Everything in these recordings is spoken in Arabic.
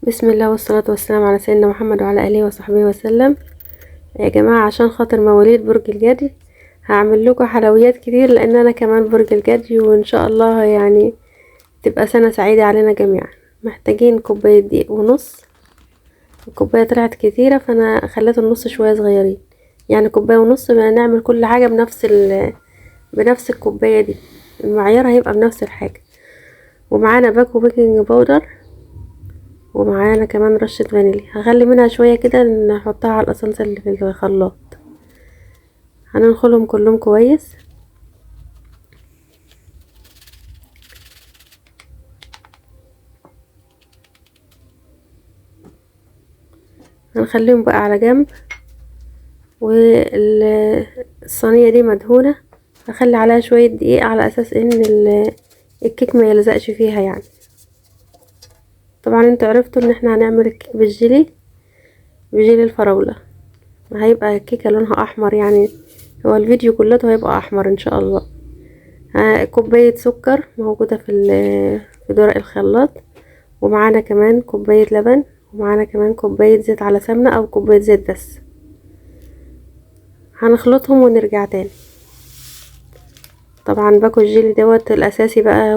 بسم الله والصلاة والسلام على سيدنا محمد وعلى آله وصحبه وسلم. يا جماعة، عشان خاطر مواليد برج الجدي هعمل لكم حلويات كتير، لان انا كمان برج الجدي، وان شاء الله يعني تبقى سنة سعيدة علينا جميعا. محتاجين كوباية دقيق ونص. الكوباية طلعت كتيرة فانا خليت النص شوية صغيرين، يعني كوباية ونص. نعمل كل حاجة بنفس الكوباية دي، المعيار هيبقى بنفس الحاجة. ومعانا باكو بيكنج باودر، ومعانا كمان رشة فانيليا. هخلي منها شوية كده نحطها على الاسانسير اللي في الخلاط. هننخلهم كلهم كويس. هنخليهم بقى على جنب. والصينية دي مدهونة، هخلي عليها شوية دقيق على اساس ان الكيك ما يلزقش فيها يعني. طبعا انتوا عرفتوا ان احنا هنعمل الكيك بجيلي الفراولة. هيبقى الكيكة لونها احمر يعني، هو الفيديو كلته هيبقى احمر ان شاء الله. كوباية سكر موجودة في درق الخلاط، ومعانا كمان كوباية لبن، ومعانا كمان كوباية زيت على سمنة او كوباية زيت بس. هنخلطهم ونرجع تاني. طبعا باكو الجيلي دوت الاساسي بقى،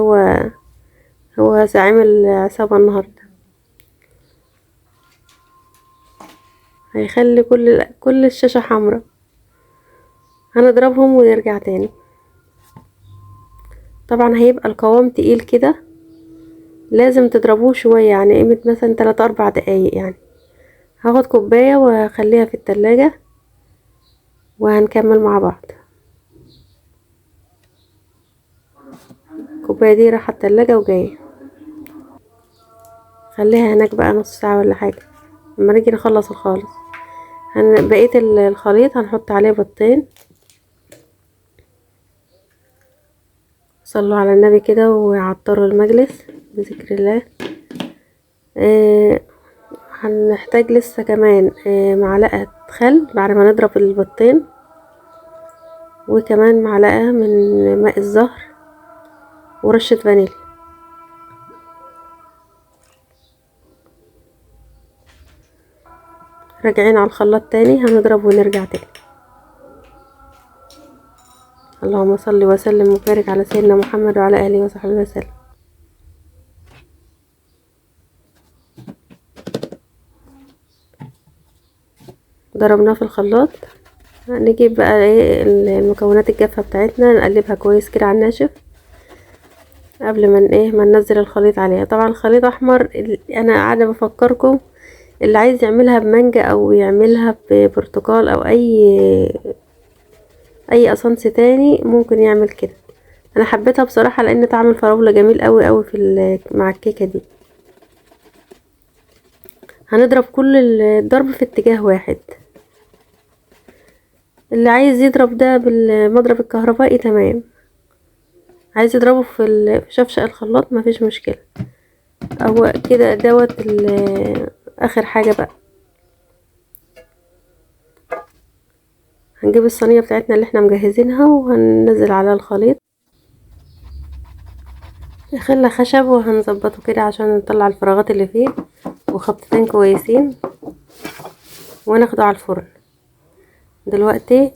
هو زعيم العصابة النهاردة. هيخلي كل الشاشة حمرا. هنضربهم ونرجع تاني. طبعا هيبقى القوام تقيل كده، لازم تضربوه شوية، يعني قيمة مثلا 3 4 دقايق يعني. هاخد كوباية وهخليها في التلاجة، وهنكمل مع بعض. الكوباية دي رايحة التلاجة وجاية. خليها هناك بقى نص ساعة ولا حاجة لما نيجي نخلص الخالص. بقية الخليط هنحط عليه بيضتين. صلوا على النبي كده وعطروا المجلس بذكر الله. هنحتاج لسه كمان معلقة خل بعد ما نضرب البيضتين، وكمان معلقة من ماء الزهر، ورشة فانيليا. راجعين على الخلاط تاني، هنضرب ونرجع تاني. اللهم صل وسلم وبارك على سيدنا محمد وعلى آله وصحبه وسلم. ضربناه في الخلاط. نجيب بقى ايه المكونات الجافة بتاعتنا، نقلبها كويس كده على الناشف قبل ما ننزل الخليط عليها. طبعا الخليط احمر، انا قاعده بفكركم اللي عايز يعملها بمانجا او يعملها ببرتقال او اي اسانس تاني ممكن يعمل كده. انا حبيتها بصراحه لان طعم الفراوله جميل قوي قوي مع الكيكه دي. هنضرب كل الضرب في اتجاه واحد. اللي عايز يضرب ده بالمضرب الكهربائي تمام، عايز يضربه في شفشق الخلاط مفيش مشكله. هو كده دوت اخر حاجه بقى. هنجيب الصينيه بتاعتنا اللي احنا مجهزينها وهننزل على الخليط. خلة خشب وهنظبطه كده عشان نطلع الفراغات اللي فيه، وخبطتين كويسين وناخده على الفرن. دلوقتي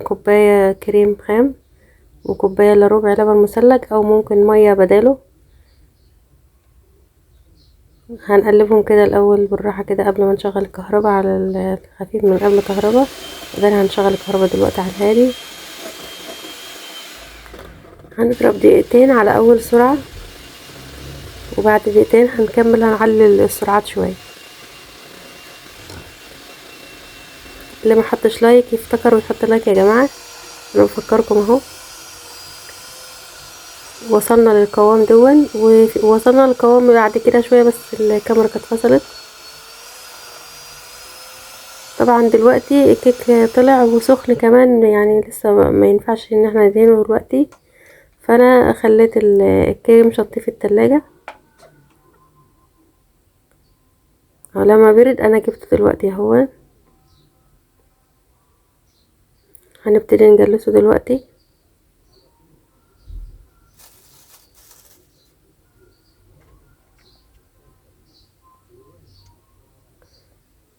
كوباية كريم خام، وكوباية الا ربع لبن مثلج او ممكن مية بداله. هنقلبهم كده الاول بالراحة كده قبل ما نشغل الكهرباء على الخفيف من قبل الكهرباء. بعدين هنشغل الكهرباء دلوقتي على الهادي. هنضرب دقيقتين على اول سرعة، وبعد دقيقتين هنكمل هنعلي السرعات شوية. اللي ما حطش لايك يفتكر ويحط لايك يا جماعة، انا بفكركم اهو. وصلنا للقوام دون، ووصلنا للقوام بعد كده شوية بس الكاميرا كانت فصلت. طبعا دلوقتي الكيك طلع وسخن كمان، يعني لسه ما ينفعش ان احنا ندهنه دلوقتي. فانا خليت الكيك مشطيه في التلاجة. لما برد انا جبته دلوقتي اهو. هنبتدي نجلسه دلوقتي.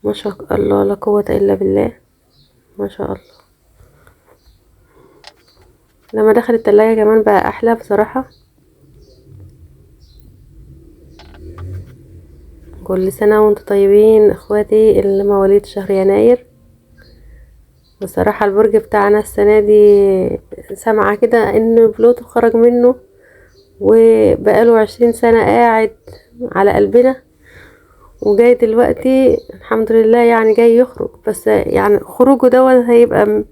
ما شاء الله، لا قوة الا بالله، ما شاء الله. لما دخل التلاجة كمان بقى احلى بصراحة. كل سنة وانتم طيبين اخواتي اللي مواليد شهر يناير. بصراحة البرج بتاعنا السنة دي سامعة كده ان بلوتو خرج منه، وبقاله 20 سنة قاعد على قلبنا، وجاي دلوقتي الحمد لله يعني جاي يخرج. بس يعني خروجه دوت هيبقى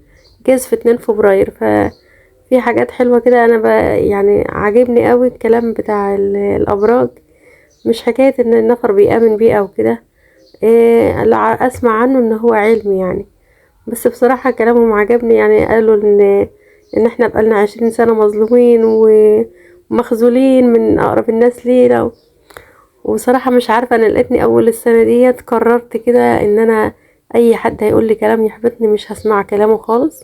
جاز في 2 فبراير. ففي حاجات حلوة كده. انا يعني عاجبني قوي الكلام بتاع الابراج، مش حكاية ان النفر بيؤمن بيه او كده. إيه اللي اسمع عنه ان هو علم يعني. بس بصراحة كلامهم عجبني، يعني قالوا ان احنا بقالنا 20 سنة مظلومين ومخذولين من اقرب الناس لينا. وبصراحة مش عارفة، انا لقيتني اول السنة ديت قررت كده ان انا اي حد هيقول لي كلام يحبطني مش هسمع كلامه خالص.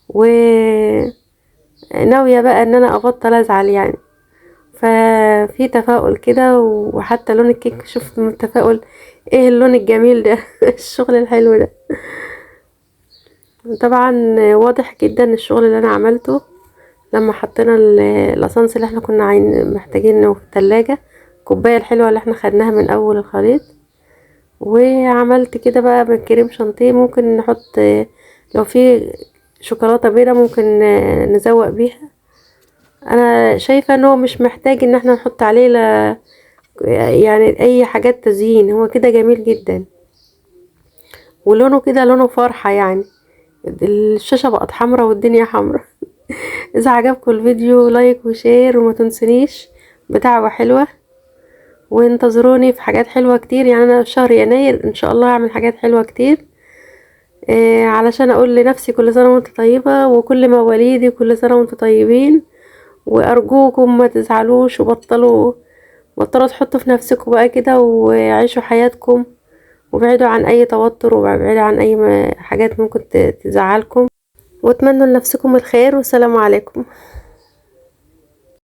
وناوية بقى ان انا ابطل ازعل يعني. ففي تفاؤل كده، وحتى لون الكيك شفت من التفاؤل. ايه اللون الجميل ده الشغل الحلو ده. طبعا واضح جدا الشغل اللي انا عملته لما حطينا الاسانس اللي احنا كنا محتاجينه في التلاجة، الكوباية الحلوة اللي احنا خدناها من اول الخليط. وعملت كده بقى بالكريم شانتيه. ممكن نحط لو في شوكولاتة بيضة ممكن نزوق بيها. انا شايفة انه مش محتاج ان احنا نحط عليه يعني اي حاجات تزيين، هو كده جميل جدا. ولونه كده لونه فرحة يعني. الشاشة بقت حمرا والدنيا حمرا. اذا عجبكم الفيديو لايك وشير، وما تنسونيش بدعوة حلوة. وانتظروني في حاجات حلوة كتير، يعني انا في شهر يناير ان شاء الله هعمل حاجات حلوة كتير. علشان اقول لنفسي كل سنة وانت طيبة، وكل مواليدي كل سنة وانتم طيبين. وارجوكم ما تزعلوش، بطلوا تحطوا في نفسكم بقى كده، وعيشوا حياتكم، وابعدوا عن اي توتر، وابعدوا عن اي حاجات ممكن تزعلكم. واتمنوا لنفسكم الخير، والسلام عليكم.